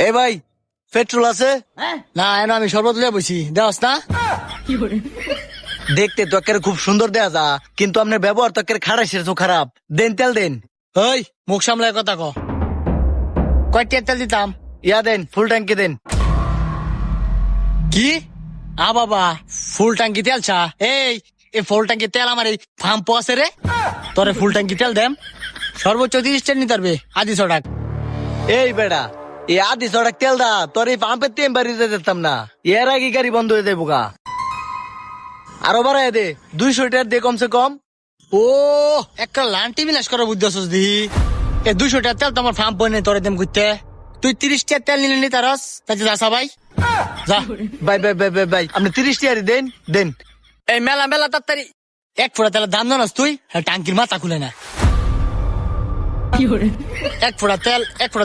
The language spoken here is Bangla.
এ ভাই পেট্রোল আছে? না এনে আমি শরবত লিয়ে বসি দেওয়াস না। দেখতে তো একের খুব সুন্দর দেয়া যা, কিন্তু আপনার ব্যবহার তো একের খারাপ তো খারাপ। দেন তেল দেন। ওই মুখ সামলায় কথা ক। কয়টা তেল দিতাম? ইয়া দেন, ফুল ট্যাঙ্কি দেন। কি বাবা ফুল ট্যাঙ্কি তেল চা? এই ফুল ট্যাঙ্কি তেল আমার এই পাম্প আছে রে, তোরে ফুল ট্যাঙ্কি তেল দেম সর্বোচ্চ 30 টাকা নিতে পারবে আদি 100 টাকা। এই বেড়া, এই আদি সড়ক তেল দা তোর এই পাম্পের তেম বাড়িতে দিতাম না, এর আগে গাড়ি বন্ধ হয়ে যাবো গা। আরো বাড়াই দে, 200 টাকার দে কমসে কম। ও একটা লান্টি বিলাস করার বুদ্ধি আছিস দি। 200 টাকা তেল তো আমার পাম্প বনে তোরে দেম করতে। তুই 30 টাকা তেল নিলে নি তারস তাই যা ভাই যা। ভাই ভাই ভাই ভাই ভাই, আপনি 30 টাকারই দেন দেন। এই মেলা মেলা তাড়াতাড়ি। 1 ফোঁটা তেলের দাম জানাস তুই? টাঙ্কির মাথা খুলে না। 1 ফোঁটা তেল 1 ফোঁটা